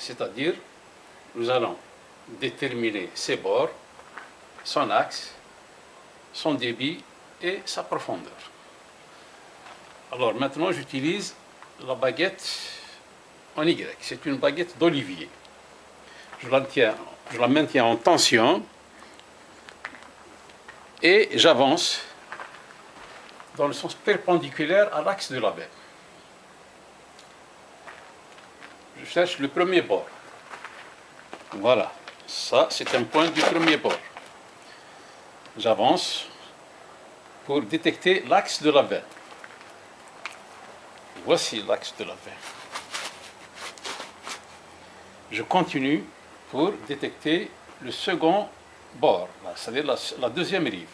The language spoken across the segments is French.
c'est-à-dire nous allons déterminer ses bords, son axe, son débit et sa profondeur. Alors maintenant j'utilise la baguette en Y, c'est une baguette d'olivier. Je la maintiens en tension et j'avance dans le sens perpendiculaire à l'axe de la veine. Je cherche le premier bord. Voilà, ça c'est un point du premier bord. J'avance pour détecter l'axe de la veine. Voici l'axe de la veine. Je continue pour détecter le second bord, c'est-à-dire la deuxième rive.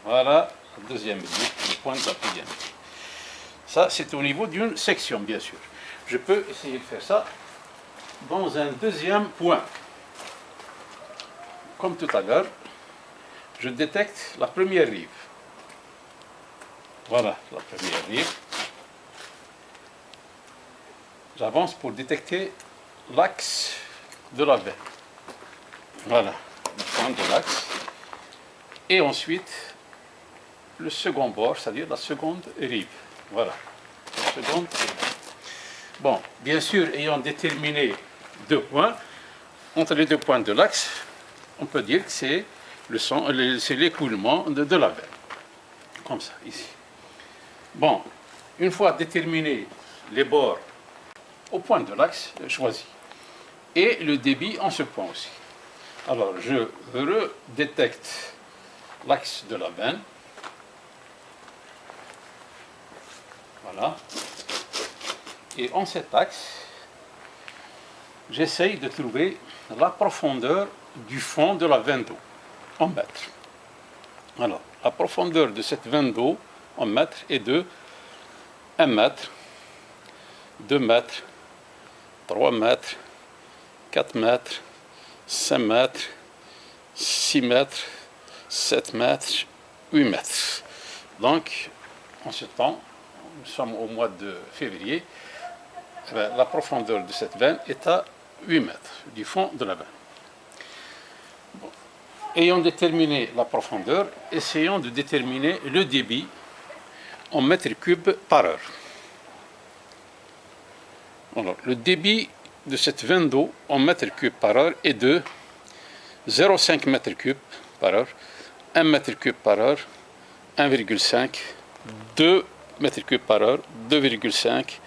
Voilà la deuxième rive, le point de la deuxième rive. Ça, c'est au niveau d'une section, bien sûr. Je peux essayer de faire ça dans un deuxième point. Comme tout à l'heure, je détecte la première rive. Voilà la première rive. J'avance pour détecter l'axe de la veine. Voilà, le point de l'axe. Et ensuite, le second bord, c'est-à-dire la seconde rive. Voilà, la seconde rive. Bon, bien sûr, ayant déterminé deux points, entre les deux points de l'axe, on peut dire que c'est l'écoulement de la veine. Comme ça, ici. Bon, une fois déterminé les bords au point de l'axe choisi, et le débit en ce point aussi. Alors, je redétecte l'axe de la veine. Voilà. Et en cet axe, j'essaye de trouver la profondeur du fond de la veine d'eau, en mètres. Alors, la profondeur de cette veine d'eau, en mètres, est de 1 mètre, 2 mètres, 3 mètres, 4 mètres, 5 mètres, 6 mètres, 7 mètres, 8 mètres. Donc, en ce temps, nous sommes au mois de février, la profondeur de cette veine est à 8 mètres du fond de la veine. Bon. Ayant déterminé la profondeur, essayons de déterminer le débit en mètres cubes par heure. Alors, le débit de cette veine d'eau en mètres cubes par heure est de 0,5 mètres cubes par heure, 1 mètre cube par heure, 1,5, 2 mètres cubes par heure, 2,5,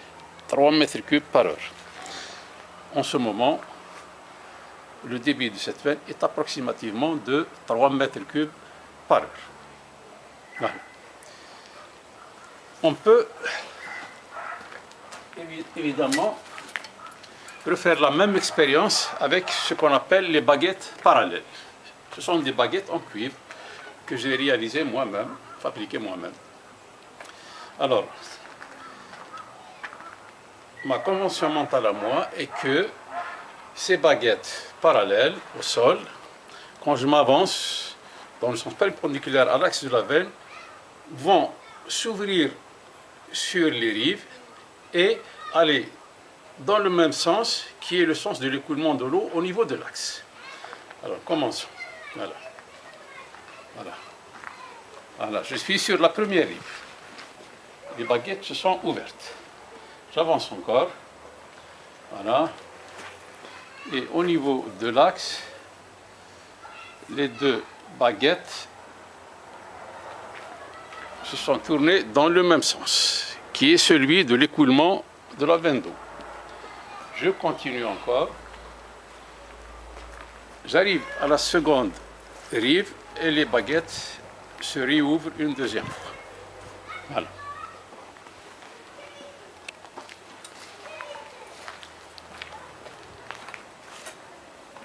3 mètres cubes par heure. En ce moment, le débit de cette veine est approximativement de 3 mètres cubes par heure. Voilà. On peut évidemment refaire la même expérience avec ce qu'on appelle les baguettes parallèles. Ce sont des baguettes en cuivre que j'ai réalisées moi-même, fabriquées moi-même. Alors, ma convention mentale à moi est que ces baguettes parallèles au sol, quand je m'avance dans le sens perpendiculaire à l'axe de la veine, vont s'ouvrir sur les rives et aller dans le même sens qui est le sens de l'écoulement de l'eau au niveau de l'axe. Alors commençons. Voilà. Voilà. Voilà. Je suis sur la première rive. Les baguettes se sont ouvertes. J'avance encore. Voilà. Et au niveau de l'axe, les deux baguettes se sont tournées dans le même sens, qui est celui de l'écoulement de la veine d'eau. Je continue encore. J'arrive à la seconde rive et les baguettes se réouvrent une deuxième fois. Voilà.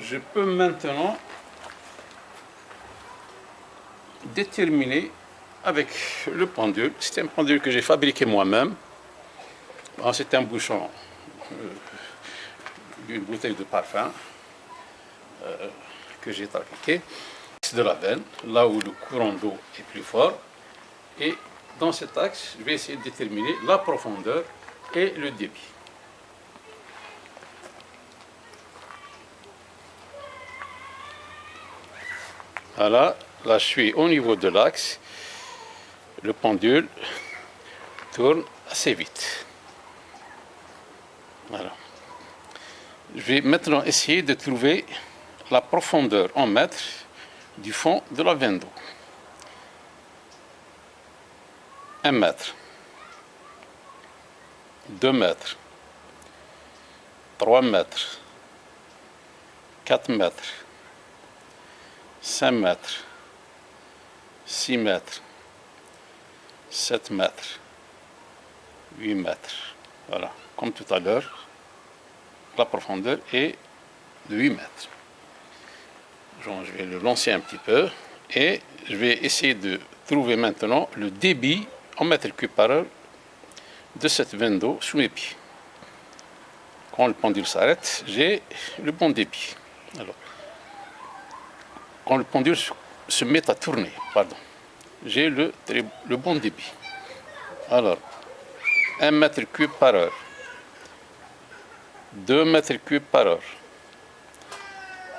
Je peux maintenant déterminer avec le pendule. C'est un pendule que j'ai fabriqué moi-même. Bon, c'est un bouchon d'une bouteille de parfum que j'ai fabriqué. C'est de la veine, là où le courant d'eau est plus fort. Et dans cet axe, je vais essayer de déterminer la profondeur et le débit. Voilà, là je suis au niveau de l'axe. Le pendule tourne assez vite. Voilà. Je vais maintenant essayer de trouver la profondeur en mètres du fond de la veine d'eau. 1 mètre, 2 mètres, 3 mètres, 4 mètres, 5 mètres, 6 mètres, 7 mètres, 8 mètres. Voilà, comme tout à l'heure, la profondeur est de 8 mètres. Donc, je vais le lancer un petit peu et je vais essayer de trouver maintenant le débit en mètres cubes par heure de cette veine d'eau sous mes pieds. Quand le pendule s'arrête, j'ai le bon débit. Alors, quand le pendule se met à tourner, j'ai le bon débit. Alors, 1 mètre cube par heure, 2 mètres cubes par heure,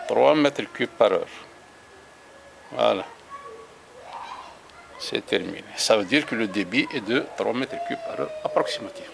3 mètres cubes par heure. Voilà. C'est terminé. Ça veut dire que le débit est de 3 mètres cubes par heure approximativement.